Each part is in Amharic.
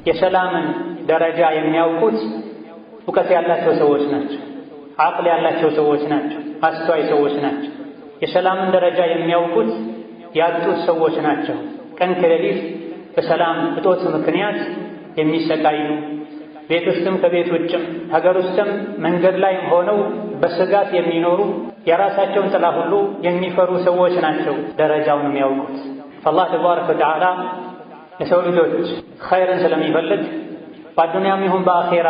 የሰላምን ደረጃ የሚያውቁት እውቀት ያላቸው ሰዎች ናቸው። አቅል ያላቸው ሰዎች ናቸው። አስተዋይ ሰዎች ናቸው። የሰላምን ደረጃ የሚያውቁት ያጡት ሰዎች ናቸው። ቀን ከሌሊት በሰላም እጦት ምክንያት የሚሰቃዩ ቤት ውስጥም ከቤት ውጭም ሀገር ውስጥም መንገድ ላይ ሆነው በስጋት የሚኖሩ የራሳቸውን ጥላ ሁሉ የሚፈሩ ሰዎች ናቸው ደረጃውን የሚያውቁት። አላህ ተባረከ ወተዓላ የሰው ልጆች ኸይርን ስለሚፈልግ በአዱንያም ይሁን በአኼራ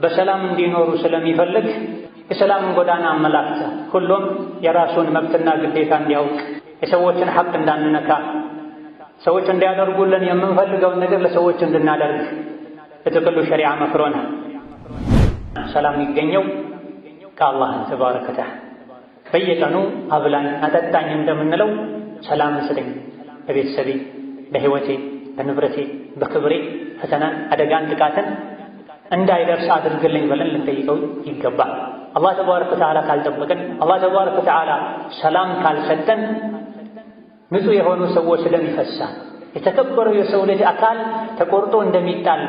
በሰላም እንዲኖሩ ስለሚፈልግ የሰላምን ጎዳና አመላክተ ሁሉም የራሱን መብትና ግዴታ እንዲያውቅ የሰዎችን ሐቅ እንዳንነካ ሰዎች እንዲያደርጉልን የምንፈልገውን ነገር ለሰዎች እንድናደርግ በጥቅሉ ሸሪዓ መክሮናል። ሰላም የሚገኘው ከአላህ ተባረከ ወተዓላ በየቀኑ አብላኝ አጠጣኝ እንደምንለው ሰላም ስጠኝ በቤተሰቤ፣ በሕይወቴ፣ በንብረቴ፣ በክብሬ ፈተናን፣ አደጋን፣ ጥቃትን እንዳይደርስ አድርግልኝ ብለን ልንጠይቀው ይገባል። አላህ ተባረከ ወተዓላ ካልጠበቀን፣ አላህ ተባረከ ወተዓላ ሰላም ካልሰጠን ንጹሕ የሆኑ ሰዎች ደም ይፈሳል። የተከበረው የሰው ልጅ አካል ተቆርጦ እንደሚጣል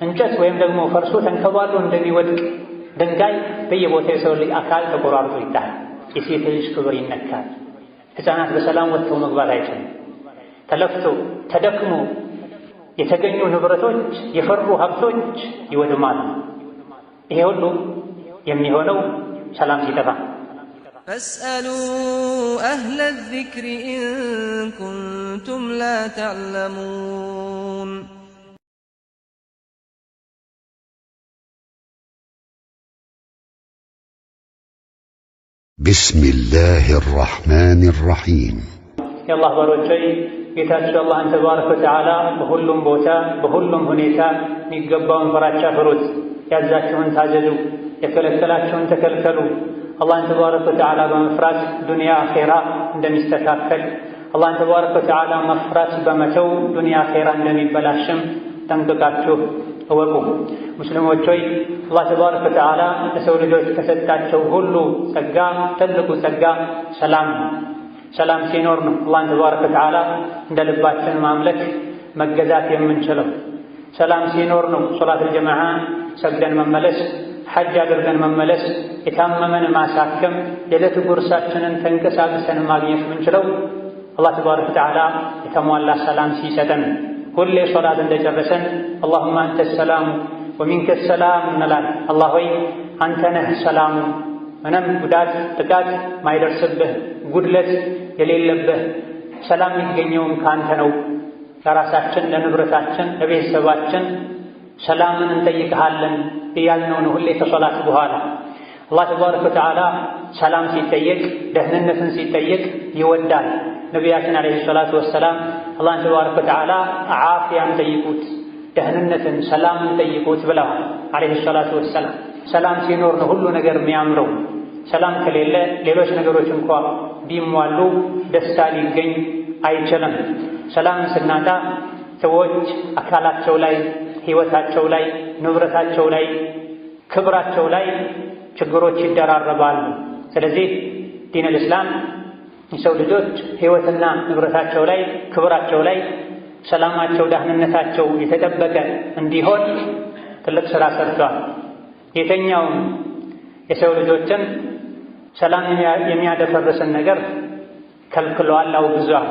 እንጨት ወይም ደግሞ ፈርሶ ተንከባሎ እንደሚወድቅ ድንጋይ በየቦታው የሰው ልጅ አካል ተቆራርጦ ይጣል። የሴት ልጅ ክብር ይነካል። ሕፃናት በሰላም ወጥተው መግባት አይችሉም። ተለፍቶ ተደክሞ የተገኙ ንብረቶች፣ የፈሩ ሀብቶች ይወድማሉ። ይሄ ሁሉ የሚሆነው ሰላም ሲጠፋ። ፈስአሉ አህለ ዚክሪ ኢን ኩንቱም ላ ተዕለሙን። ቢስሚላሂ ራሕማኒ ራሒም። የአላህ ባሮች ጌታችሁ አላህን ተባረከ ወተዓላ በሁሉም ቦታ በሁሉም ሁኔታ የሚገባውን ፍራቻ ፍሩት። ያዛችሁን ታዘዙ፣ የከለከላችሁን ተከልከሉ። አላህን ተባረከ ወተዓላ በመፍራት ዱንያ አኼራ እንደሚስተካከል፣ አላህን ተባረከ ወተዓላ መፍራት በመተው ዱንያ አኼራ እንደሚበላሽም ጠንቅቃችሁ እወቁ። ሙስሊሞች ሆይ አላህ ተባረከ ወተዓላ ለሰው ልጆች ከሰጣቸው ሁሉ ጸጋ ትልቁ ጸጋ ሰላም ነው። ሰላም ሲኖር ነው አላህን ተባረከ ወተዓላ እንደ ልባችን ማምለክ መገዛት የምንችለው። ሰላም ሲኖር ነው ሶላቱል ጀማዓ ሰግደን መመለስ፣ ሐጅ አድርገን መመለስ፣ የታመመን ማሳከም፣ የዕለት ጉርሳችንን ተንቀሳቅሰን ማግኘት የምንችለው። አላህ ተባረከ ወተዓላ የተሟላ ሰላም ሲሰጠን ሁሌ ሶላት እንደጨረሰን አላሁመ አንተ ሰላሙ ወሚንከ ሰላም እንላለን። አላህ ሆይ አንተ ነህ ሰላሙ፣ ምንም ጉዳት ጥቃት ማይደርስብህ ጉድለት የሌለብህ ሰላም የሚገኘውም ካንተ ነው። ለራሳችን ለንብረታችን ለቤተሰባችን ሰላምን እንጠይቅሃለን እያልነው ነው ሁሌ ከሶላት በኋላ። አላህ ተባረከ ወተዓላ ሰላም ሲጠየቅ ደህንነትን ሲጠየቅ ይወዳል። ነቢያችን ዓለይሂ ሰላቱ ወሰላም አላህን ተባረከ ወተዓላ ዓፊያን ጠይቁት፣ ደህንነትን ሰላምን ጠይቁት ብለዋል ዓለይሂ ሰላቱ ወሰላም። ሰላም ሲኖር ነው ሁሉ ነገር የሚያምረው። ሰላም ከሌለ ሌሎች ነገሮች እንኳ ቢሟሉ ደስታ ሊገኝ አይችልም። ሰላም ስናጣ ሰዎች አካላቸው ላይ፣ ሕይወታቸው ላይ፣ ንብረታቸው ላይ፣ ክብራቸው ላይ ችግሮች ይደራረባሉ። ስለዚህ ዲነል ኢስላም የሰው ልጆች ሕይወትና ንብረታቸው ላይ፣ ክብራቸው ላይ፣ ሰላማቸው፣ ደህንነታቸው የተጠበቀ እንዲሆን ትልቅ ሥራ ሰርቷል። የተኛውም የሰው ልጆችን ሰላም የሚያደፈርስን ነገር ከልክሏል፣ አውግዟል።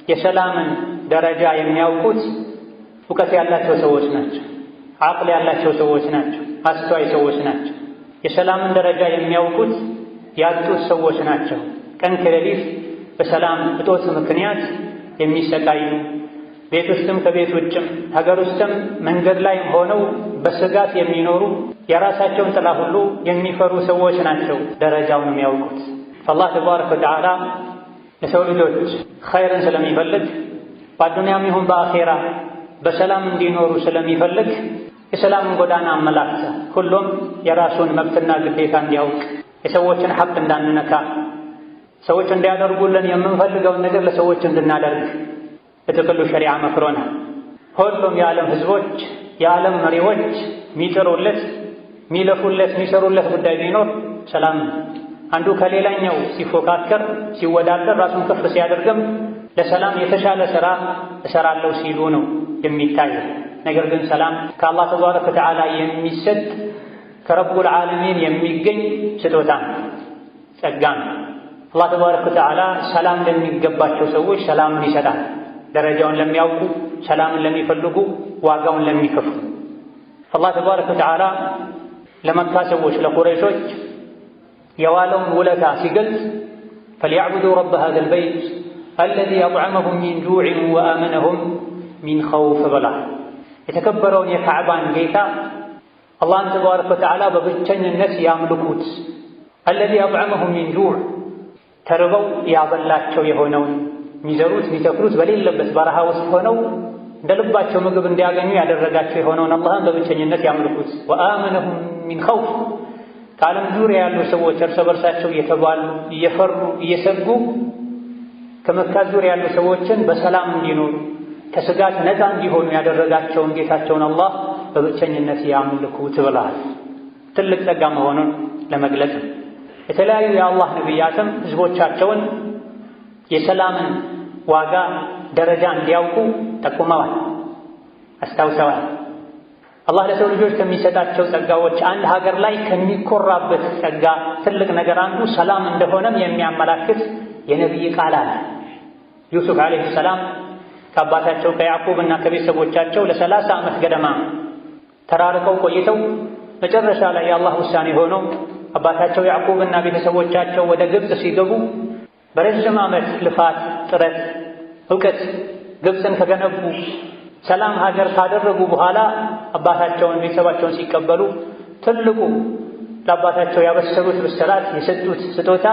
የሰላምን ደረጃ የሚያውቁት እውቀት ያላቸው ሰዎች ናቸው። አቅል ያላቸው ሰዎች ናቸው። አስተዋይ ሰዎች ናቸው። የሰላምን ደረጃ የሚያውቁት ያጡት ሰዎች ናቸው። ቀን ከሌሊት በሰላም እጦት ምክንያት የሚሰቃዩ ቤት ውስጥም ከቤት ውጭም ሀገር ውስጥም መንገድ ላይ ሆነው በስጋት የሚኖሩ የራሳቸውን ጥላ ሁሉ የሚፈሩ ሰዎች ናቸው ደረጃውን የሚያውቁት። አላህ ተባረከ ወተዓላ ለሰው ልጆች ኸይርን ስለሚፈልግ በአዱንያም ይሁን በአኼራ በሰላም እንዲኖሩ ስለሚፈልግ የሰላምን ጎዳና አመላክተ ሁሉም የራሱን መብትና ግዴታ እንዲያውቅ የሰዎችን ሐቅ እንዳንነካ ሰዎች እንዲያደርጉልን የምንፈልገውን ነገር ለሰዎች እንድናደርግ በጥቅሉ ሸሪዓ መክሮናል። ሁሉም የዓለም ህዝቦች የዓለም መሪዎች የሚጥሩለት የሚለፉለት የሚሰሩለት ጉዳይ ቢኖር ሰላም ነው። አንዱ ከሌላኛው ሲፎካከር ሲወዳደር ራሱን ከፍ ሲያደርግም ለሰላም የተሻለ ሥራ እሰራለሁ ሲሉ ነው የሚታየው። ነገር ግን ሰላም ከአላህ ተባረከ ወተዓላ የሚሰጥ ከረቡል ዓለሚን የሚገኝ ስጦታ ጸጋ ነው። አላህ ተባረከ ወተዓላ ሰላም ለሚገባቸው ሰዎች ሰላምን ይሰጣል። ደረጃውን ለሚያውቁ፣ ሰላምን ለሚፈልጉ፣ ዋጋውን ለሚከፍሉ። አላህ ተባረከ ወተዓላ ለመካ ሰዎች ለቁረይሾች የዋለውን ውለታ ሲገልጽ ፈሊያዕቡዱ ረበ ሃዘል በይት አለዚ አጥዐመሁም ሚን ጁዕን ወአመነሁም ሚን ኸውፍ ብላ የተከበረውን የካዕባን ጌታ አላህን ተባረከ ወተዓላ በብቸኝነት ያምልኩት። አለዚ አጥዐመሁም ሚን ጁዕ ተርበው ያበላቸው የሆነውን የሚዘሩት የሚተክሉት በሌለበት በረሃ ውስጥ ሆነው እንደ ልባቸው ምግብ እንዲያገኙ ያደረጋቸው የሆነውን አላህን በብቸኝነት ያምልኩት። ወአመነሁም ሚን ኸውፍ ከዓለም ዙሪያ ያሉ ሰዎች እርስ በርሳቸው እየተባሉ እየፈሩ እየሰጉ ከመካ ዙሪያ ያሉ ሰዎችን በሰላም እንዲኖሩ ከስጋት ነፃ እንዲሆኑ ያደረጋቸውን ጌታቸውን አላህ በብቸኝነት ያምልኩት ብለዋል። ትልቅ ጸጋ መሆኑን ለመግለጽ የተለያዩ የአላህ ነቢያትም ህዝቦቻቸውን የሰላምን ዋጋ ደረጃ እንዲያውቁ ጠቁመዋል፣ አስታውሰዋል። አላህ ለሰው ልጆች ከሚሰጣቸው ጸጋዎች አንድ ሀገር ላይ ከሚኮራበት ጸጋ ትልቅ ነገር አንዱ ሰላም እንደሆነም የሚያመላክት የነቢይ ቃል አለ። ዩሱፍ ዓለይሂ ሰላም ከአባታቸው ከያዕቁብ እና ከቤተሰቦቻቸው ለ30 ዓመት ገደማ ተራርቀው ቆይተው መጨረሻ ላይ የአላህ ውሳኔ ሆኖ አባታቸው ያዕቁብ እና ቤተሰቦቻቸው ወደ ግብፅ ሲገቡ በረጅም ዓመት ልፋት፣ ጥረት፣ እውቀት ግብፅን ከገነቡ ሰላም ሀገር ካደረጉ በኋላ አባታቸውን ቤተሰባቸውን ሲቀበሉ ትልቁ ለአባታቸው ያበሰሩት ብስራት የሰጡት ስጦታ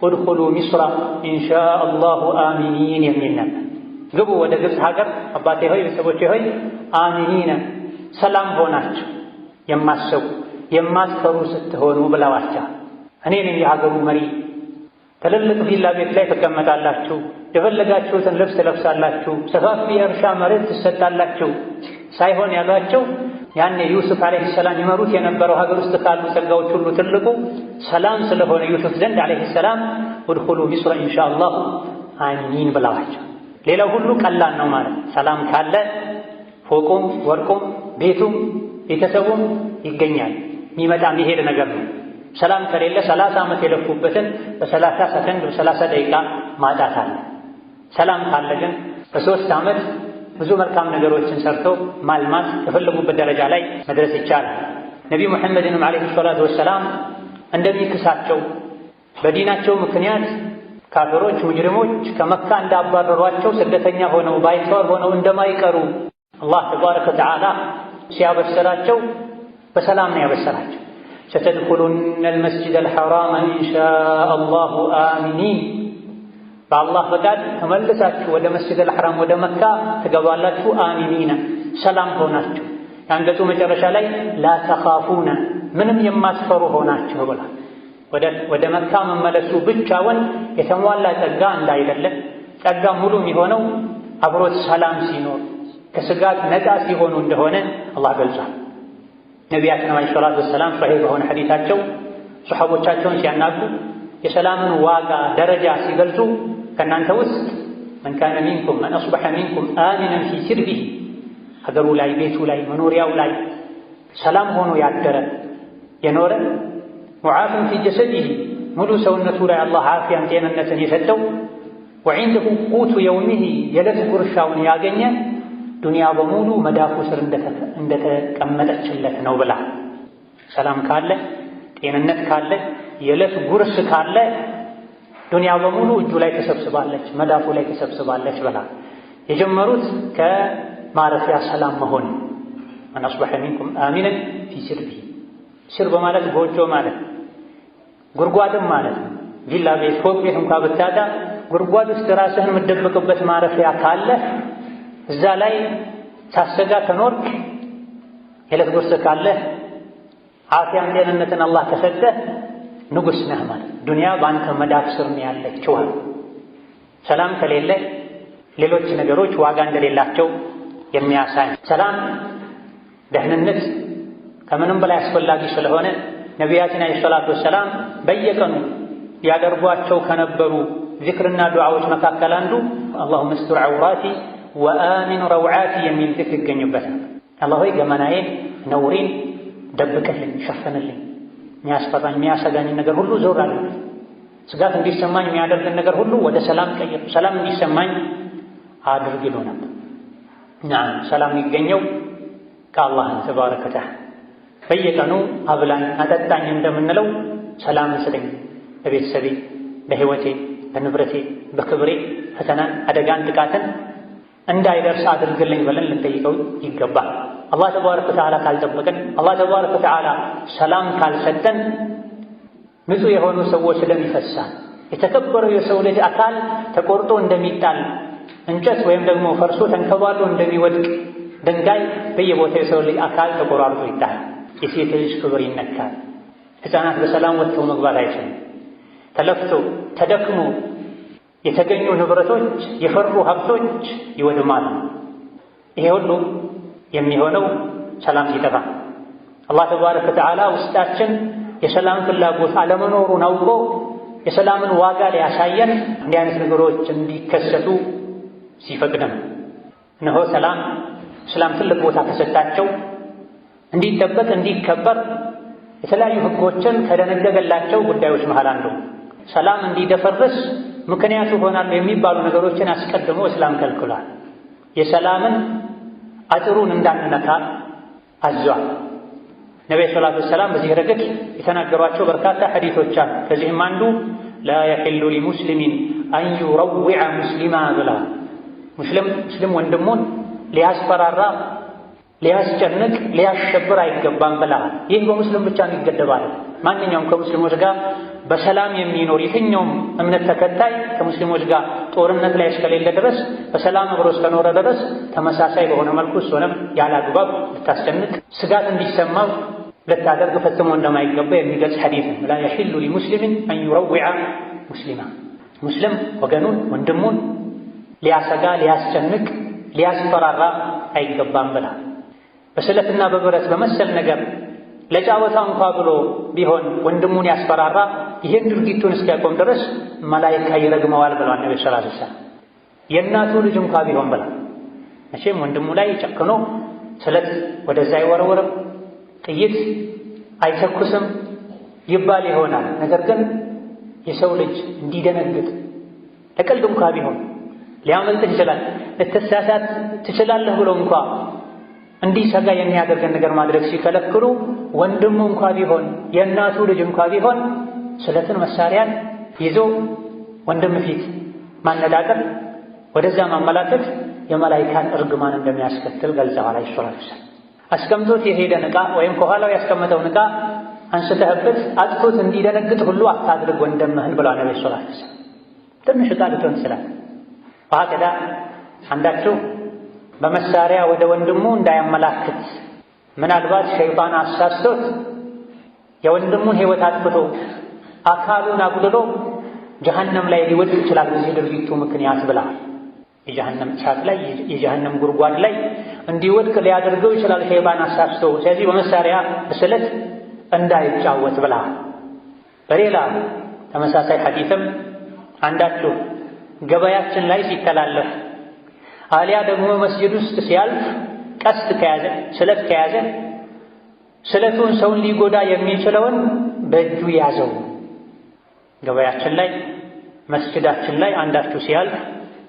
ኡድኹሉ ሚስራ ኢንሻአላሁ አሚኒን የሚል ነበር። ግቡ ወደ ግብፅ ሀገር አባቴ ሆይ ቤተሰቦቼ ሆይ አሚኒነ ሰላም ሆናችሁ የማሰቡ የማትፈሩ ስትሆኑ ብለዋቸው። እኔ ነኝ የሀገሩ መሪ፣ ትልልቅ ቪላ ቤት ላይ ትቀመጣላችሁ፣ የፈለጋችሁትን ልብስ ትለብሳላችሁ፣ ሰፋፊ የእርሻ መሬት ትሰጣላችሁ ሳይሆን ያሏቸው ያኔ ዩሱፍ ዓለይሂ ሰላም ይመሩት የነበረው ሀገር ውስጥ ካሉ ጸጋዎች ሁሉ ትልቁ ሰላም ስለሆነ ዩሱፍ ዘንድ ዓለይሂ ሰላም ኡድኹሉ ሚስራ ኢንሻአላሁ አሚኒን ብለዋቸው። ሌላው ሁሉ ቀላል ነው ማለት ሰላም ካለ ፎቁም ወርቁም ቤቱም ቤተሰቡም ይገኛል። የሚመጣ የሚሄድ ነገር ነው። ሰላም ከሌለ 30 ዓመት የለፉበትን በ30 ሰከንድ በ30 ደቂቃ ማጣት አለ። ሰላም ካለ ግን በ3 ዓመት ብዙ መልካም ነገሮችን ሰርቶ ማልማት ከፈለጉበት ደረጃ ላይ መድረስ ይቻላል። ነቢዩ ሙሐመድንም ዓለይሂ ሰላቱ ወሰላም እንደሚክሳቸው በዲናቸው ምክንያት ካፊሮች ሙጅሪሞች ከመካ እንዳባረሯቸው ስደተኛ ሆነው ባይተዋር ሆነው እንደማይቀሩ አላህ ተባረከ ወተዓላ ሲያበሰራቸው በሰላም ነው ያበሰራቸው። ሰተድኹሉነ አልመስጂደል ሐራመ ኢንሻአላሁ አሚኒን በአላህ ፈቃድ ተመልሳችሁ ወደ መስጂደል ሐራም ወደ መካ ትገባላችሁ አሚኒና ሰላም ሆናችሁ። የአንቀጹ መጨረሻ ላይ ላ ተኻፉነ ምንም የማትፈሩ ሆናችሁ ብሏል። ወደ መካ መመለሱ ብቻውን የተሟላ ጸጋ እንዳይደለ ጸጋ ሙሉ የሚሆነው አብሮት ሰላም ሲኖር ከስጋት ነፃ ሲሆኑ እንደሆነ አላህ ገልጿል። ነቢያችን ዓለይሂ ሰላቱ ወሰላም ሶሒህ በሆነ ሐዲታቸው ሱሐቦቻቸውን ሲያናግሩ የሰላምን ዋጋ ደረጃ ሲገልጹ ከእናንተ ውስጥ መን ካነ ሚንኩም መን አስበሐ ሚንኩም አሚነን ፊ ሲርቢሂ ሀገሩ ላይ ቤቱ ላይ መኖሪያው ላይ ሰላም ሆኖ ያደረ የኖረ ሙዓፍን ፊ ጀሰዲሂ ሙሉ ሰውነቱ ላይ አላህ ዓፊያን ጤንነትን የሰጠው ወዒንደሁ ቁቱ የውሚሂ የዕለት ጉርሻውን ያገኘ ዱንያ በሙሉ መዳፉ ስር እንደተቀመጠችለት ነው ብላ። ሰላም ካለ ጤንነት ካለ የዕለት ጉርስ ካለ ዱንያ በሙሉ እጁ ላይ ተሰብስባለች፣ መዳፉ ላይ ተሰብስባለች ብላ። የጀመሩት ከማረፊያ ሰላም መሆን መን አስበሐ ሚንኩም አሚነን ፊ ሲርቢሂ ሲርብ ማለት ጎጆ ማለት ጉድጓድም ማለት ነው። ቪላ ቤት ፎቅ ቤት እንኳ ብታጣ ጉድጓድ ውስጥ ራስህን የምትደብቅበት ማረፊያ ካለ እዛ ላይ ሳሰጋ ከኖርክ የዕለት ጉርስ ካለ ዓፊያን ጤንነትን አላህ ከሰጠህ ንጉሥ ነህ ማለት። ዱንያ በአንተ መዳፍ ስር ነው ያለችው። ሰላም ከሌለ ሌሎች ነገሮች ዋጋ እንደሌላቸው የሚያሳይ ሰላም፣ ደህንነት ከምንም በላይ አስፈላጊ ስለሆነ ነቢያችን ዓለይሂ ሰላቱ ወሰላም በየቀኑ ያደርጓቸው ከነበሩ ዚክርና ዱዓዎች መካከል አንዱ አላሁመ እስቱር ዐውራቲ ወአሚን ረውዓቲ የሚል ዚክር ይገኙበታል። አላህ ሆይ ገመናዬን ነውሬን ደብቅልኝ፣ ሸፍንልኝ፣ የሚያስፈራኝ የሚያሰጋኝ ነገር ሁሉ ዞር አድርግ፣ ስጋት እንዲሰማኝ የሚያደርግን ነገር ሁሉ ወደ ሰላም ቀይር፣ ሰላም እንዲሰማኝ አድርግ ይሉ ነበር። ናም ሰላም የሚገኘው ከአላህ ተባረከ ወተዓላ። በየቀኑ አብላኝ አጠጣኝ እንደምንለው ሰላም ስጠኝ በቤተሰቤ፣ በሕይወቴ፣ በንብረቴ፣ በክብሬ ፈተናን፣ አደጋን፣ ጥቃትን እንዳይደርስ አድርግልኝ ብለን ልንጠይቀው ይገባል። አላህ ተባረከ ወተዓላ ካልጠበቀን፣ አላህ ተባረከ ወተዓላ ሰላም ካልሰጠን ንጹሕ የሆኑ ሰዎች ደም ይፈሳል። የተከበረው የሰው ልጅ አካል ተቆርጦ እንደሚጣል እንጨት ወይም ደግሞ ፈርሶ ተንከባሎ እንደሚወድቅ ድንጋይ በየቦታው የሰው ልጅ አካል ተቆራርጦ ይጣል። የሴት ልጅ ክብር ይነካል። ሕፃናት በሰላም ወጥተው መግባት አይችልም። ተለፍቶ ተደክሞ የተገኙ ንብረቶች፣ የፈሩ ሀብቶች ይወድማሉ። ይሄ ሁሉ የሚሆነው ሰላም ሲጠፋ። አላህ ተባረከ ወተዓላ ውስጣችን የሰላም ፍላጎት አለመኖሩን አውቆ የሰላምን ዋጋ ሊያሳየን እንዲህ አይነት ነገሮች እንዲከሰቱ ሲፈቅድም እነሆ ሰላም እስላም ትልቅ ቦታ ከሰጣቸው እንዲጠበቅ እንዲከበር የተለያዩ ሕጎችን ከደነገገላቸው ጉዳዮች መሃል አንዱ ሰላም እንዲደፈርስ ምክንያቱ ይሆናሉ የሚባሉ ነገሮችን አስቀድሞ እስላም ከልክሏል። የሰላምን አጥሩን እንዳንነካ አዟል። ነቢዩ ሰለላሁ ዐለይሂ ወሰለም በዚህ ረገድ የተናገሯቸው በርካታ ሐዲሶች አሉ። ከዚህም አንዱ ላ የሒሉ ሊሙስሊሚን አን ዩረዊዐ ሙስሊማ ብላ ሙስሊም ወንድሙን ሊያስፈራራ፣ ሊያስጨንቅ፣ ሊያሸብር አይገባም ብላ። ይህ በሙስሊም ብቻ ይገደባል። ማንኛውም ከሙስሊሞች ጋር በሰላም የሚኖር የትኛውም እምነት ተከታይ ከሙስሊሞች ጋር ጦርነት ላይ እስከሌለ ድረስ በሰላም አብሮ እስከኖረ ድረስ ተመሳሳይ በሆነ መልኩ እሱንም ያለ አግባብ ልታስጨንቅ፣ ስጋት እንዲሰማው ልታደርግ ፈጽሞ እንደማይገባ የሚገልጽ ሐዲስ ነው። ላ የሒሉ ሊሙስሊሚን አን ዩረዊዐ ሙስሊማ ሙስሊም ወገኑን ወንድሙን ሊያሰጋ፣ ሊያስጨንቅ፣ ሊያስፈራራ አይገባም ብላ። በስለትና በብረት በመሰል ነገር ለጫወታ እንኳ ብሎ ቢሆን ወንድሙን ያስፈራራ ይህን ድርጊቱን እስኪያቆም ድረስ መላኢካ ይረግመዋል ብለዋል ነብዩ ሰለላሁ ዐለይሂ ወሰለም። የእናቱ ልጅ እንኳ ቢሆን ብላ። መቼም ወንድሙ ላይ ጨክኖ ስለት ወደዛ አይወረወርም፣ ጥይት አይተኩስም ይባል ይሆናል። ነገር ግን የሰው ልጅ እንዲደነግጥ ለቀልድ እንኳ ቢሆን ሊያመልጥህ ይችላል፣ ልትሳሳት ትችላለህ ብሎ እንኳ እንዲሰጋ የሚያደርገን ነገር ማድረግ ሲከለክሉ ወንድሙ እንኳ ቢሆን የእናቱ ልጅ እንኳ ቢሆን ስለትን መሳሪያን ይዞ ወንድም ፊት ማነጣጠር፣ ወደዛ ማመላከት የመላኢካን እርግማን እንደሚያስከትል ገልጸዋል። አይሶላል አስቀምጦት የሄደን ዕቃ ወይም ከኋላው ያስቀመጠውን ዕቃ አንስተህበት አጥቶት እንዲደነግጥ ሁሉ አታድርግ ወንድምህን ብለዋል ነብዩ ሰለላሁ ዐለይሂ ወሰለም። ትንሽ ዕቃ ልትሆን ትችላል። ዋከዳ አንዳችሁ በመሳሪያ ወደ ወንድሙ እንዳያመላክት ምናልባት ሸይጣን አሳስቶት የወንድሙን ሕይወት አጥፍቶ አካሉን አጉድሎ ጀሀነም ላይ ሊወድቅ ይችላል በዚህ ድርጊቱ ምክንያት ብላ። የጀሀነም እሳት ላይ የጀሀነም ጉድጓድ ላይ እንዲወድቅ ሊያደርገው ይችላል ሸይጣን አሳስቶ። ስለዚህ በመሳሪያ በስለት እንዳይጫወት ብላ። በሌላ ተመሳሳይ ሐዲስም አንዳችሁ ገበያችን ላይ ሲተላለፍ አሊያ ደግሞ መስጂድ ውስጥ ሲያልፍ ቀስት ከያዘ ስለት ከያዘ ስለቱን ሰውን ሊጎዳ የሚችለውን በእጁ ያዘው። ገበያችን ላይ መስጂዳችን ላይ አንዳችሁ ሲያልፍ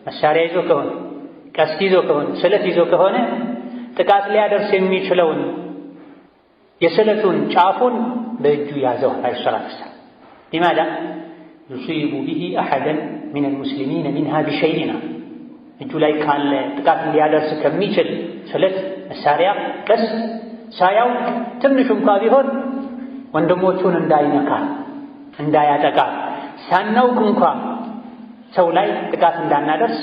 መሳሪያ ይዞ ከሆነ ቀስት ይዞ ከሆነ ስለት ይዞ ከሆነ ጥቃት ሊያደርስ የሚችለውን የስለቱን ጫፉን በእጁ ያዘው። አይሰራም ሊማዳ ዩሲቡ ቢሂ አሐደን ሚነል ሙስሊሚን ሚንሃ ቢሸይኢን እጁ ላይ ካለ ጥቃት ሊያደርስ ከሚችል ስለት መሳሪያ ቀስት ሳያውቅ ትንሽ እንኳ ቢሆን ወንድሞቹን እንዳይነካ እንዳያጠቃ ሳናውቅ እንኳ ሰው ላይ ጥቃት እንዳናደርስ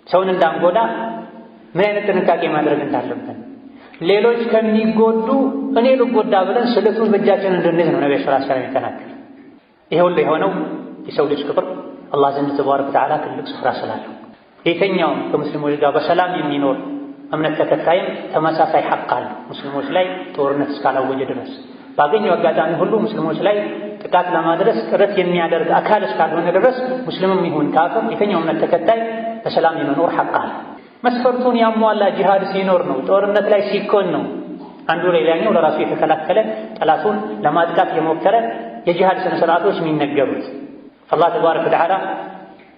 ሰውን እንዳንጎዳ ምን አይነት ጥንቃቄ ማድረግ እንዳለብን ሌሎች ከሚጎዱ እኔ ልጎዳ ብለን ስለቱን በእጃችን እንድንይዝ ነው ነብዩ ሰለላሁ ዐለይሂ ወሰለም የተናገሩት። ይሄ ሁሉ የሆነው የሰው ልጅ ክብር አላህ ዘንድ ተባረከ ወተዓላ ትልቅ ስፍራ ስላለው የትኛውም ከሙስሊሞች ጋር በሰላም የሚኖር እምነት ተከታይም ተመሳሳይ ሐቅ አለ። ሙስሊሞች ላይ ጦርነት እስካላወጀ ድረስ ባገኘው አጋጣሚ ሁሉ ሙስሊሞች ላይ ጥቃት ለማድረስ ጥረት የሚያደርግ አካል እስካልሆነ ድረስ ሙስሊምም ይሁን ካፍር የትኛው እምነት ተከታይ በሰላም የመኖር ሐቅ አለ። መስፈርቱን ያሟላ ጂሃድ ሲኖር ነው፣ ጦርነት ላይ ሲኮን ነው አንዱ ሌላኛው ለራሱ የተከላከለ ጠላቱን ለማጥቃት የሞከረ የጂሃድ ስነ ስርዓቶች የሚነገሩት። አላህ ተባረከ ወተዓላ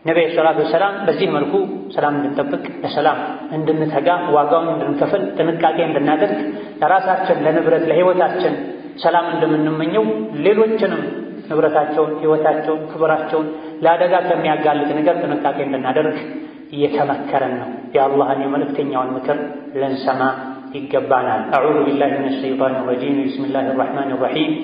ነብዩ ሰለላሁ ዐለይሂ ወሰለም በዚህ መልኩ ሰላም እንድንጠብቅ፣ ለሰላም እንድንተጋ፣ ዋጋውን እንድንከፍል፣ ጥንቃቄ እንድናደርግ፣ ለራሳችን ለንብረት ለህይወታችን ሰላም እንደምንመኘው ሌሎችንም ንብረታቸውን፣ ህይወታቸውን፣ ክብራቸውን ለአደጋ ከሚያጋልጥ ነገር ጥንቃቄ እንድናደርግ እየተመከረን ነው። የአላህን የመልእክተኛውን ምክር ልንሰማ ይገባናል። አዑዙ ቢላሂ ሚነ ሸይጣኒ ረጂም ቢስሚላሂ ረሕማኒ ረሒም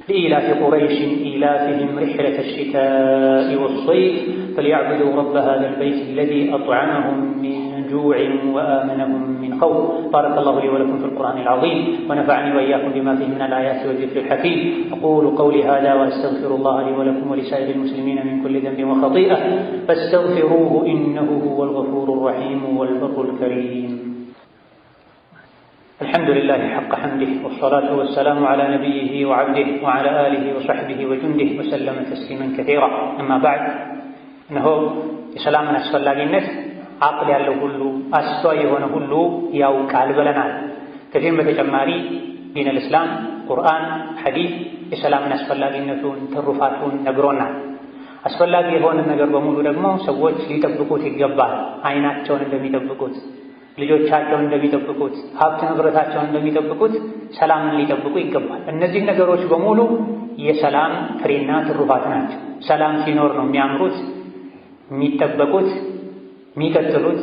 لإيلاف قريش إيلافهم رحلة الشتاء والصيف فليعبدوا رب هذا البيت الذي أطعمهم من جوع وآمنهم من خوف. بارك الله لي ولكم في القرآن العظيم ونفعني وإياكم بما فيه من الآيات والذكر الحكيم. أقول قولي هذا وأستغفر الله لي ولكم ولسائر المسلمين من كل ذنب وخطيئة فاستغفروه إنه هو الغفور الرحيم والبر الكريم. الحمد لله حق حمده والصلاة والسلام على نبيه وعبده وعلى آله وصحبه وجنده وسلم تسليما كثيرا. أما بعد إنه السلام أسفلاقينه عقل ያለው ሁሉ አስተዋይ የሆነ ሁሉ ያውቃል ብለናል። ከዚህም በተጨማሪ ዲን الإسلام ቁርአን ሐዲስ የሰላምን አስፈላጊነቱን ትሩፋቱን ነግሮናል። አስፈላጊ የሆነ ነገር በሙሉ ደግሞ ሰዎች ሊጠብቁት ይገባል። አይናቸውን እንደሚጠብቁት፣ ልጆቻቸውን እንደሚጠብቁት፣ ሀብት ንብረታቸውን እንደሚጠብቁት ሰላምን ሊጠብቁ ይገባል። እነዚህ ነገሮች በሙሉ የሰላም ፍሬና ትሩፋት ናቸው። ሰላም ሲኖር ነው የሚያምሩት፣ የሚጠበቁት፣ የሚቀጥሉት፣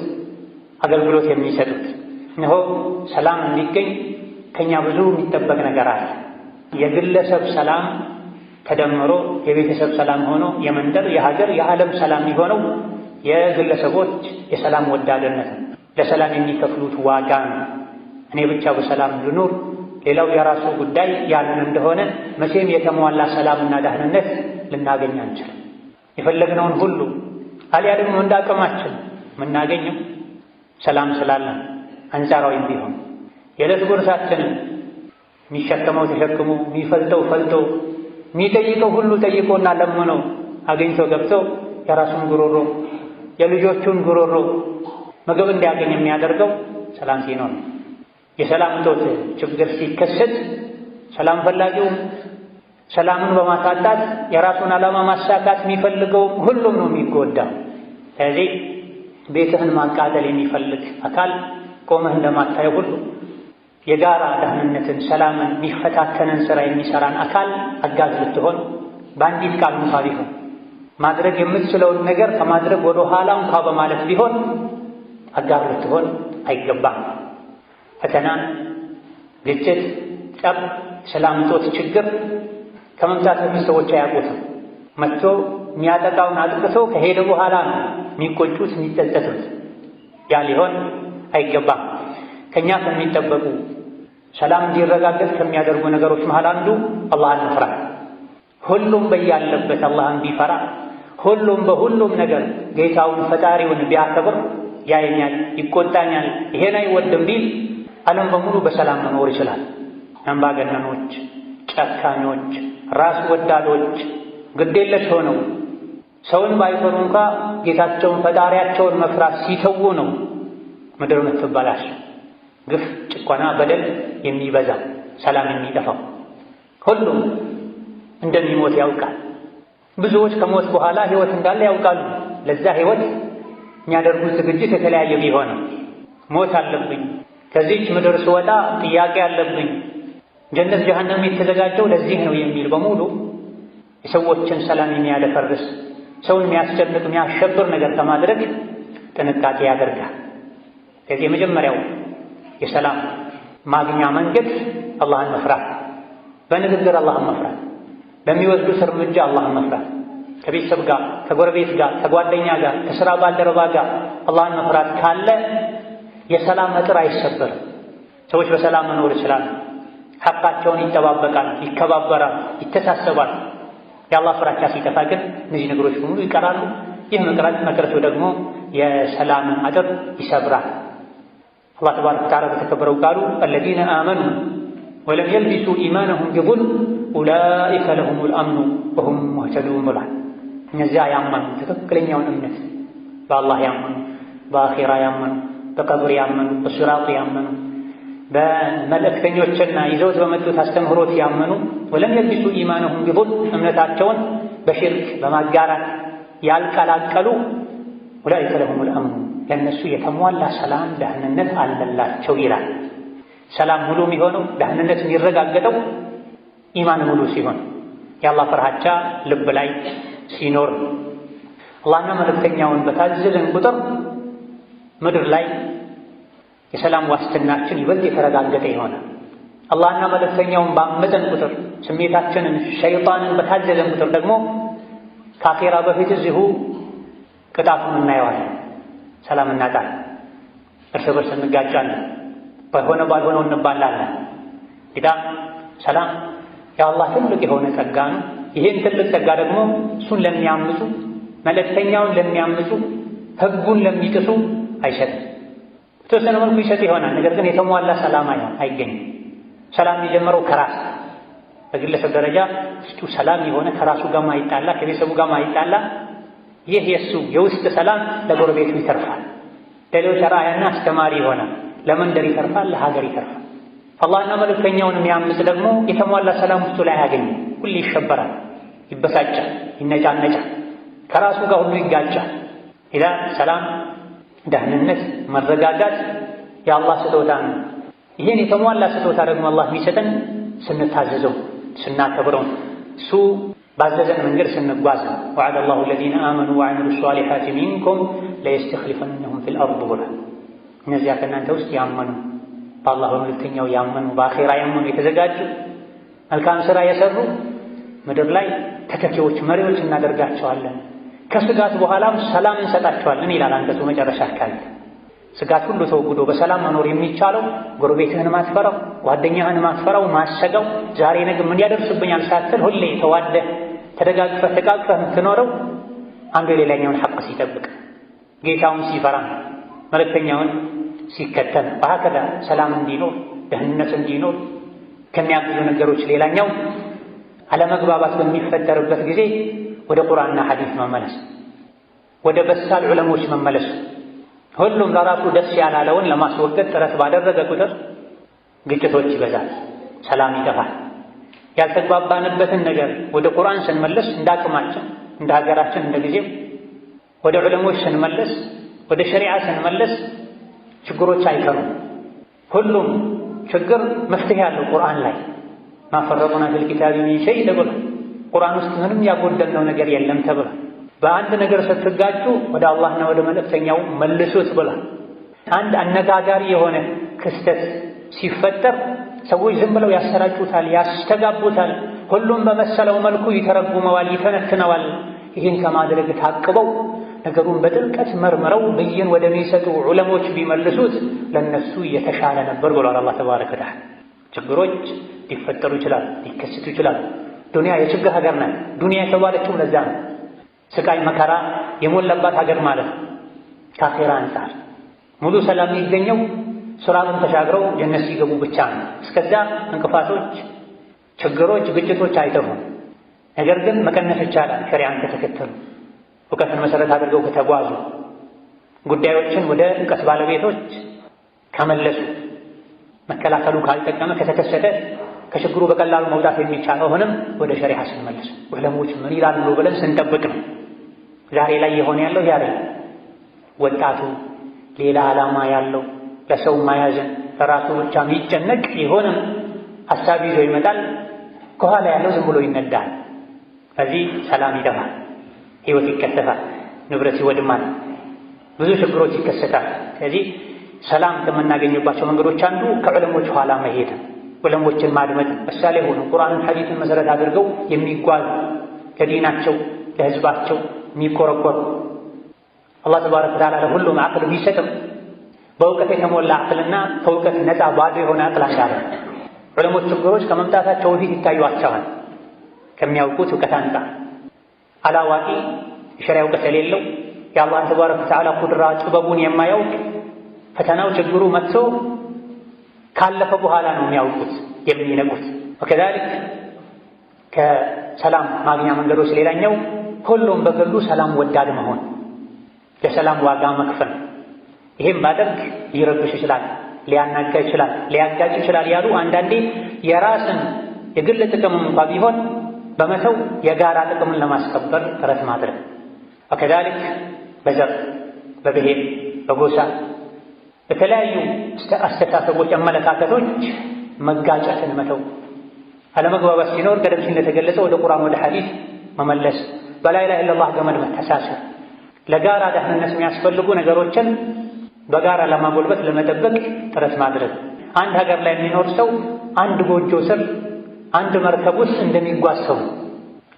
አገልግሎት የሚሰጡት። እነሆ ሰላም እንዲገኝ ከኛ ብዙ የሚጠበቅ ነገር አለ። የግለሰብ ሰላም ተደምሮ የቤተሰብ ሰላም ሆኖ የመንደር፣ የሀገር፣ የዓለም ሰላም የሚሆነው የግለሰቦች የሰላም ወዳድነት ነው። ለሰላም የሚከፍሉት ዋጋ ነው። እኔ ብቻ በሰላም ልኑር ሌላው የራሱ ጉዳይ ያለን እንደሆነ መቼም የተሟላ ሰላምና ደህንነት ልናገኝ አንችልም። የፈለግነውን ሁሉ አልያ ደግሞ እንዳቅማችን የምናገኘው ሰላም ስላለን አንጻራዊ ቢሆን የዕለት ጉርሳችንን የሚሸከመው ተሸክሞ የሚፈልጠው ፈልጦ የሚጠይቀው ሁሉ ጠይቆና ለምኖ አገኝቶ ገብቶ የራሱን ጉሮሮ የልጆቹን ጉሮሮ ምግብ እንዲያገኝ የሚያደርገው ሰላም ሲኖር። የሰላም እጦት ችግር ሲከሰት ሰላም ፈላጊው ሰላምን በማሳጣት የራሱን ዓላማ ማሳካት የሚፈልገው ሁሉም ነው የሚጎዳው። ስለዚህ ቤትህን ማቃጠል የሚፈልግ አካል ቆመህ እንደማታየው ሁሉ የጋራ ደህንነትን ሰላምን የሚፈታተንን ስራ የሚሰራን አካል አጋዥ ልትሆን በአንዲት ቃል እንኳ ቢሆን ማድረግ የምትችለውን ነገር ከማድረግ ወደ ኋላ እንኳ በማለት ቢሆን አጋር ልትሆን አይገባም። ፈተና፣ ግጭት፣ ጠብ፣ ሰላም እጦት ችግር ከመምጣት በፊት ሰዎች አያውቁትም። መጥቶ የሚያጠቃውን አጥቅቶ ከሄደ በኋላ ነው የሚቆጩት የሚጸጸቱት። ያ ሊሆን አይገባም። ከኛ ከሚጠበቁ ሰላም እንዲረጋገጥ ከሚያደርጉ ነገሮች መሃል አንዱ አላህን መፍራት። ሁሉም በያለበት አላህን ቢፈራ፣ ሁሉም በሁሉም ነገር ጌታውን ፈጣሪውን ቢያከብር ያየኛል፣ ይቆጣኛል፣ ይሄን አይወድም ቢል ዓለም በሙሉ በሰላም መኖር ይችላል። አምባገነኖች፣ ጨካኞች፣ ራስ ወዳዶች ግዴለሽ ሆነው ሰውን ባይፈሩ እንኳ ጌታቸውን ፈጣሪያቸውን መፍራት ሲተዉ ነው ምድር የምትበላሽ፣ ግፍ፣ ጭቆና፣ በደል የሚበዛ፣ ሰላም የሚጠፋው። ሁሉም እንደሚሞት ያውቃል። ብዙዎች ከሞት በኋላ ህይወት እንዳለ ያውቃሉ። ለዛ ህይወት የሚያደርጉት ዝግጅት የተለያየ ቢሆንም ሞት አለብኝ፣ ከዚች ምድር ስወጣ ጥያቄ አለብኝ፣ ጀነት ጀሃነም የተዘጋጀው ለዚህ ነው የሚል በሙሉ የሰዎችን ሰላም የሚያደፈርስ ሰውን የሚያስጨንቅ የሚያሸብር ነገር ከማድረግ ጥንቃቄ ያደርጋል። ከዚህ የመጀመሪያው የሰላም ማግኛ መንገድ አላህን መፍራት፣ በንግግር አላህን መፍራት፣ በሚወስዱት እርምጃ አላህን መፍራት፣ ከቤተሰብ ጋር፣ ከጎረቤት ጋር፣ ከጓደኛ ጋር፣ ከሥራ ባልደረባ ጋር አላህን መፍራት ካለ የሰላም አጥር አይሰበርም። ሰዎች በሰላም መኖር ይችላሉ። ሐቃቸውን ይጠባበቃል፣ ይከባበራል፣ ይተሳሰባል። የአላህ ፍራቻ ሲጠፋ ግን እነዚህ ነገሮች በሙሉ ይቀራሉ። ይህ መቅረቱ ደግሞ የሰላምን አጥር ይሰብራል። አላህ ተባረከ ወተዓላ በተከበረው ቃሉ አለዚነ አመኑ ወለም የልቢሱ ኢማነሁም ቢዙልም ኡላኢከ ለሁሙል አምኑ ወሁም ሙህተዱን ብሏል። እነዚያ ያመኑ ትክክለኛውን እምነት በአላህ ያመኑ፣ በአኺራ ያመኑ፣ በቀብር ያመኑ፣ በሲራጥ ያመኑ፣ በመልእክተኞችና ይዘውት በመጡት አስተምህሮት ያመኑ ወለም የልቢሱ ኢማነሁም ቢዙልም እምነታቸውን በሽርክ በማጋራት ያልቀላቀሉ ኡላኢከ ለሁሙል አምኑ ለእነሱ የተሟላ ሰላም ደህንነት አለላቸው ይላል። ሰላም ሙሉ የሚሆነው ደህንነት የሚረጋገጠው ኢማን ሙሉ ሲሆን የአላህ ፍርሃቻ ልብ ላይ ሲኖር አላህና መልእክተኛውን በታዘዝን ቁጥር ምድር ላይ የሰላም ዋስትናችን ይበልጥ የተረጋገጠ ይሆናል። አላህና መልእክተኛውን ባመፀን ቁጥር ስሜታችንን ሸይጣንን በታዘዘን ቁጥር ደግሞ ከአኼራ በፊት እዚሁ ቅጣቱን እናየዋለን። ሰላም እናጣለን፣ እርስ በርስ እንጋጫለን፣ በሆነ ባልሆነው እንባላለን። ጌታ ሰላም የአላህ ትልቅ የሆነ ጸጋ ነው። ይህን ትልቅ ጸጋ ደግሞ እሱን ለሚያምፁ መልእክተኛውን ለሚያምፁ ህጉን ለሚጥሱ አይሰጥም። በተወሰነ መልኩ ይሰጥ ይሆናል፣ ነገር ግን የተሟላ ሰላም አይገኝም። ሰላም የጀመረው ከራስ በግለሰብ ደረጃ ውስጡ ሰላም የሆነ ከራሱ ጋር ማይጣላ ከቤተሰቡ ጋር ማይጣላ ይህ የእሱ የውስጥ ሰላም ለጎረቤቱ ይተርፋል፣ ለሌሎች አርአያና አስተማሪ ይሆናል፣ ለመንደር ይተርፋል፣ ለሀገር ይተርፋል። አላህና መልእክተኛውን የሚያምፅ ደግሞ የተሟላ ሰላም ውስጡ ላይ አያገኝም። ሁሌ ይሸበራል፣ ይበሳጫል፣ ይነጫነጫል፣ ከራሱ ጋር ሁሉ ይጋጫል። ኢላ ሰላም ደህንነት መረጋጋት የአላህ ስጦታ ነው። ይህን የተሟላ ስጦታ ደግሞ አላህ የሚሰጠን ስንታዘዘው ስናከብረው እሱ ባዘዘን መንገድ ስንጓዝ ነው። ወዐደ አላሁ አለዚነ አመኑ ወዐሚሉ ሷሊሓቲ ሚንኩም ለየስተኽሊፈነሁም ፊል አርድ ብሏል። እነዚያ ከእናንተ ውስጥ ያመኑ በአላህ በመልእክተኛው ያመኑ በአኼራ ያመኑ የተዘጋጁ መልካም ሥራ የሰሩ ምድር ላይ ተተኪዎች መሪዎች እናደርጋቸዋለን፣ ከስጋት በኋላም ሰላም እንሰጣቸዋለን ይላል አንቀጹ መጨረሻ አካባቢ። ስጋት ሁሉ ተወግዶ በሰላም መኖር የሚቻለው ጎረቤትህን ማትፈራው፣ ጓደኛህን ማትፈራው፣ ማሰጋው ዛሬ ነገ ምን ያደርስብኛል ሳትል ሁሌ ተዋደህ ተደጋግፈህ ተቃቅፈህ የምትኖረው አንዱ የሌላኛውን ሐቅ ሲጠብቅ ጌታውን ሲፈራ መልእክተኛውን ሲከተል በሀከዛ ሰላም እንዲኖር ደህንነት እንዲኖር ከሚያግዙ ነገሮች ሌላኛው አለመግባባት በሚፈጠርበት ጊዜ ወደ ቁርአንና ሐዲስ መመለስ፣ ወደ በሳል ዑለሞች መመለስ። ሁሉም ለራሱ ደስ ያላለውን ለማስወገድ ጥረት ባደረገ ቁጥር ግጭቶች ይበዛል፣ ሰላም ይጠፋል። ያልተግባባንበትን ነገር ወደ ቁርአን ስንመለስ እንደ አቅማችን እንደ ሀገራችን እንደ ጊዜው ወደ ዑለሞች ስንመለስ ወደ ሸሪዓ ስንመለስ ችግሮች አይቀሩም። ሁሉም ችግር መፍትሄ ያለው ቁርአን ላይ ማፈረቁና ፊል ኪታቢ ሚን ሸይ ተብሏል። ቁርአን ውስጥ ምንም ያጎደልነው ነገር የለም ተብሏል። በአንድ ነገር ስትጋጩ ወደ አላህና ወደ መልእክተኛው መልሱት ብሏል። አንድ አነጋጋሪ የሆነ ክስተት ሲፈጠር ሰዎች ዝም ብለው ያሰራጩታል፣ ያስተጋቡታል። ሁሉም በመሰለው መልኩ ይተረጉመዋል፣ ይተነትነዋል። ይህን ከማድረግ ታቅበው ነገሩን በጥልቀት መርምረው ብይን ወደሚሰጡ ዑለሞች ቢመልሱት ለነሱ የተሻለ ነበር ብሏል አላህ ተባረከ ወተዓላ። ችግሮች ሊፈጠሩ ይችላል፣ ሊከሰቱ ይችላል። ዱንያ የችግር ሀገር ናት። ዱንያ የተባለችው ለዛ ነው። ስቃይ መከራ የሞላባት ሀገር ማለት ነው። ከአኼራ አንጻር ሙሉ ሰላም የሚገኘው ሱራቱን ተሻግረው ጀነት ሲገቡ ብቻ ነው። እስከዛ እንቅፋቶች፣ ችግሮች፣ ግጭቶች አይተፉም። ነገር ግን መቀነስ ይቻላል ሸሪዓን ከተከተሉ፣ እውቀትን መሰረት አድርገው ከተጓዙ፣ ጉዳዮችን ወደ እውቀት ባለቤቶች ከመለሱ፣ መከላከሉ ካልጠቀመ ከተከሰተ ከችግሩ በቀላሉ መውጣት የሚቻል ሆነም ወደ ሸሪዓ ስንመለስ ዑለሞች ምን ይላሉ ብለን ስንጠብቅ ነው። ዛሬ ላይ የሆነ ያለው ያ ወጣቱ ሌላ ዓላማ ያለው ለሰው ማያዘን ለራሱ ብቻ የሚጨነቅ የሆነ ሐሳብ ይዞ ይመጣል። ከኋላ ያለው ዝም ብሎ ይነዳል። ከዚህ ሰላም ይጠፋል፣ ህይወት ይከተፋል፣ ንብረት ይወድማል፣ ብዙ ችግሮች ይከሰታል። ስለዚህ ሰላም ከምናገኝባቸው መንገዶች አንዱ ከዑለሞች ኋላ መሄድ፣ ዑለሞችን ማድመጥ፣ ምሳሌ ሆኑ ቁርአንን ሐዲስን መሰረት አድርገው የሚጓዙ ለዲናቸው ለህዝባቸው የሚቆረቆሩ። አላህ ተባረከ ወተዓላ ለሁሉም አቅል ቢሰጥም በእውቀት የተሞላ አቅልና ከእውቀት ነፃ ባዶ የሆነ አቅል አንዳለ። ዑለሞች ችግሮች ከመምጣታቸው በፊት ይታዩአቸዋል። ከሚያውቁት እውቀት አንጻር አላዋቂ የሸሪዓ እውቀት የሌለው የአላህን ተባረከ ወተዓላ ቁድራ ጥበቡን የማያውቅ ፈተናው ችግሩ መጥቶ ካለፈ በኋላ ነው የሚያውቁት የሚነቁት። ወከዛሊክ ከሰላም ማግኛ መንገዶች ሌላኛው ሁሉም በግሉ ሰላም ወዳድ መሆን፣ ለሰላም ዋጋ መክፈል፣ ይሄም ባደርግ ሊረብሽ ይችላል፣ ሊያናጋ ይችላል፣ ሊያጋጭ ይችላል ያሉ አንዳንዴ የራስን የግል ጥቅምም እንኳ ቢሆን በመተው የጋራ ጥቅምን ለማስከበር ጥረት ማድረግ። ወከዛሊክ በዘር፣ በብሔር፣ በጎሳ፣ በተለያዩ አስተሳሰቦች፣ አመለካከቶች መጋጨትን መተው። አለመግባባት ሲኖር ቀደም ሲል እንደተገለጸ ወደ ቁርአን ወደ ሐዲስ መመለስ፣ በላ ኢላሃ ኢለላህ ገመድ መተሳሰር፣ ለጋራ ደህንነት የሚያስፈልጉ ነገሮችን በጋራ ለማጎልበት ለመጠበቅ ጥረት ማድረግ። አንድ ሀገር ላይ የሚኖር ሰው አንድ ጎጆ ስር አንድ መርከብ ውስጥ እንደሚጓዝ ሰው፣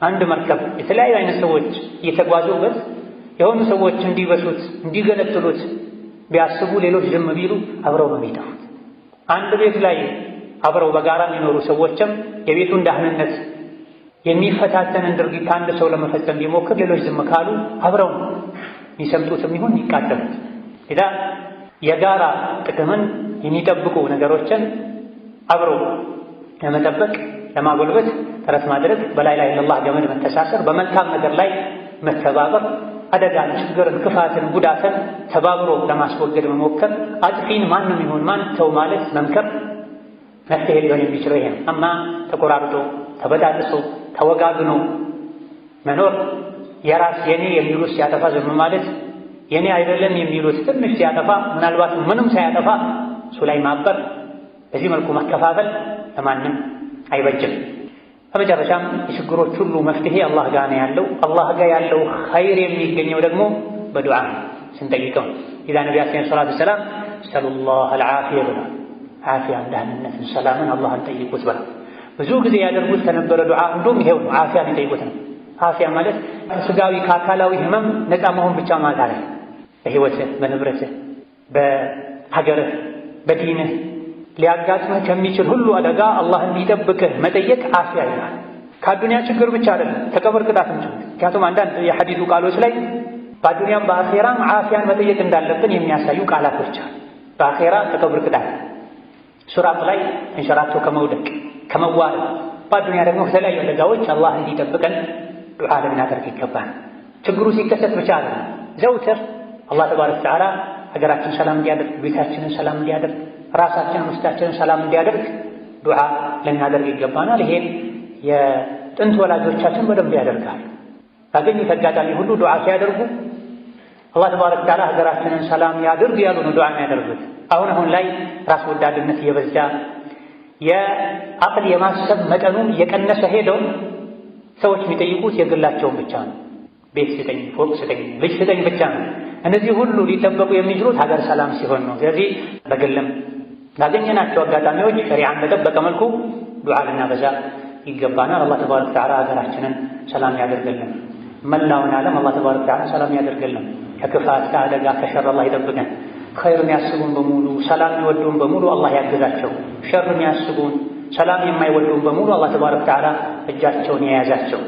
አንድ መርከብ የተለያዩ አይነት ሰዎች እየተጓዙበት የሆኑ ሰዎች እንዲበሱት እንዲገነጥሉት ቢያስቡ ሌሎች ዝም ቢሉ አብረው ነው የሚጠፉት። አንድ ቤት ላይ አብረው በጋራ የሚኖሩ ሰዎችም የቤቱን ደህንነት የሚፈታተንን ድርጊት ከአንድ ሰው ለመፈጸም ቢሞክር ሌሎች ዝም ካሉ አብረው የሚሰምጡትም ይሁን የሚቃጠሉት። ኢዳ የጋራ ጥቅምን የሚጠብቁ ነገሮችን አብሮ ለመጠበቅ ለማጎልበት ጥረት ማድረግ፣ በላ ኢላሃ ኢለላህ ገመድ መተሳሰር፣ በመልካም ነገር ላይ መተባበር፣ አደጋን፣ ችግርን፣ ክፋትን፣ ጉዳትን ተባብሮ ለማስወገድ መሞከር፣ አጥፊን ማንም ይሁን ማን ተው ማለት መምከር መፍትሄ ሊሆን የሚችለው ይሄ ነው። አማ ተቆራርጦ ተበጣጥሶ ተወጋግኖ መኖር፣ የራስ የኔ የሚሉት ሲያጠፋ ዝም ማለት፣ የኔ አይደለም የሚሉት ትንሽ ሲያጠፋ ምናልባት ምንም ሳያጠፋ እሱ ላይ ማበር፣ በዚህ መልኩ መከፋፈል ለማንም አይበጅም። በመጨረሻም የችግሮች ሁሉ መፍትሄ አላህ ጋር ነው ያለው። አላህ ጋር ያለው ኸይር የሚገኘው ደግሞ በዱዓ ስንጠይቀው። ኢዛ ነቢያችን ሰለላሁ ዐለይሂ ወሰለም ሰለላሁ ዐልዓፊያ ብለዋል። ዓፊያን፣ ደህንነትን፣ ሰላምን አላህን ጠይቁት ብለዋል። ብዙ ጊዜ ያደርጉት ከነበረ ዱዓ አንዱም ይሄው ነው፣ ዓፊያን ይጠይቁት ነው። ዓፊያ ማለት ስጋዊ ከአካላዊ ህመም ነፃ መሆን ብቻ ማለት አይደለም። በህይወትህ፣ በንብረትህ፣ በሀገርህ፣ በዲንህ ሊያጋጥምህ ከሚችል ሁሉ አደጋ አላህ እንዲጠብቅህ መጠየቅ ዓፊያ ይላል። ከአዱንያ ችግር ብቻ አይደለም፣ ከቀብር ቅጣትም ጭምር። ምክንያቱም አንዳንድ የሐዲሱ ቃሎች ላይ በአዱንያም በአኼራም ዓፊያን መጠየቅ እንዳለብን የሚያሳዩ ቃላቶች አሉ። በአኼራ ከቀብር ቅጣት፣ ሱራጥ ላይ ተንሸራቶ ከመውደቅ ከመዋረድ፣ በአዱንያ ደግሞ ከተለያዩ አደጋዎች አላህ እንዲጠብቀን ዱዓ ልናደርግ ይገባል። ችግሩ ሲከሰት ብቻ አይደለም፣ ዘውትር አላህ ተባረከ ወተዓላ ሀገራችን ሰላም እንዲያደርግ፣ ቤታችንን ሰላም እንዲያደርግ፣ ራሳችንን ውስጣችንን ሰላም እንዲያደርግ ዱዓ ልናደርግ ይገባናል። ይሄን የጥንት ወላጆቻችን በደንብ ያደርጋሉ። ባገኙት አጋጣሚ ሁሉ ዱዓ ሲያደርጉ አላህ ተባረከ ወተዓላ ሀገራችንን ሰላም ያድርግ ያሉ ነው ዱዓ የሚያደርጉት። አሁን ላይ ራስ ወዳድነት እየበዛ የአቅል የማሰብ መጠኑ እየቀነሰ ሄደው ሰዎች የሚጠይቁት የግላቸውን ብቻ ነው። ቤት ስጠኝ፣ ፎቅ ስጠኝ፣ ልጅ ስጠኝ ብቻ ነው። እነዚህ ሁሉ ሊጠበቁ የሚችሉት ሀገር ሰላም ሲሆን ነው። ስለዚህ በግልም ባገኘናቸው አጋጣሚዎች ሸሪዓን በጠበቀ መልኩ ዱዓ ልናበዛ ይገባናል። አላህ ተባረከ ወተዓላ ሀገራችንን ሰላም ያደርግልን። መላውን ዓለም አላህ ተባረከ ወተዓላ ሰላም ያደርግልን። ከክፋት ከአደጋ ከሸር አላህ ይጠብቀን። ኸይር የሚያስቡን በሙሉ ሰላም የሚወዱን በሙሉ አላህ ያግዛቸው። ሸር የሚያስቡን ሰላም የማይወዱን በሙሉ አላህ ተባረከ ወተዓላ እጃቸውን የያዛቸው።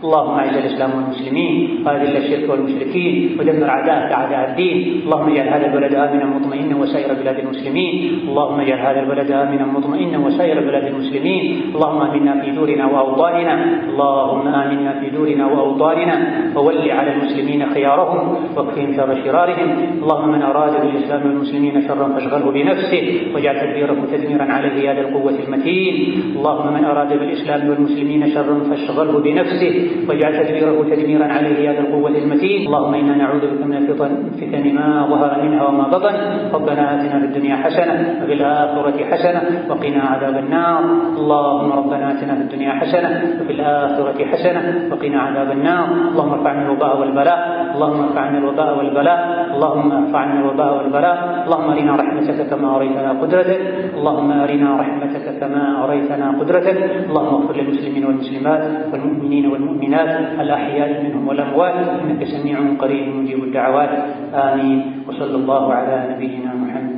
اللهم اعز الاسلام والمسلمين واذل الشرك والمشركين ودمر اعداءك اعداء الدين. اللهم اجعل هذا البلد امنا مطمئنا وسائر بلاد المسلمين. اللهم اجعل هذا البلد امنا مطمئنا وسائر بلاد المسلمين. اللهم امنا في دورنا واوطاننا. اللهم امنا في دورنا واوطاننا وول على المسلمين خيارهم واكفهم شر شرارهم. اللهم من اراد بالاسلام والمسلمين شرا فاشغله بنفسه واجعل تدبيره تدميرا عليه يا ذا القوه المتين. اللهم من اراد بالاسلام والمسلمين شرا فاشغله بنفسه واجعل تدبيره تدميرا عليه يا ذا القوة المتين. اللهم إنا نعوذ بك من الفتن ما ظهر منها وما بطن. ربنا آتنا في الدنيا حسنة وفي الآخرة حسنة وقنا عذاب النار. اللهم ربنا آتنا في الدنيا حسنة وفي الآخرة حسنة وقنا عذاب النار. اللهم ارفع عنا الوباء والبلاء. اللهم ارفع عنا الوباء والبلاء. اللهم ارفع عنا الوباء والبلاء. اللهم أرنا رحمتك كما أريتنا قدرتك. اللهم أرنا رحمتك كما أريتنا قدرتك. اللهم اغفر للمسلمين والمسلمات والمؤمنين والمؤمنات الأحياء منهم والأموات إنك سميع قريب مجيب الدعوات. آمين. وصلى الله على نبينا محمد.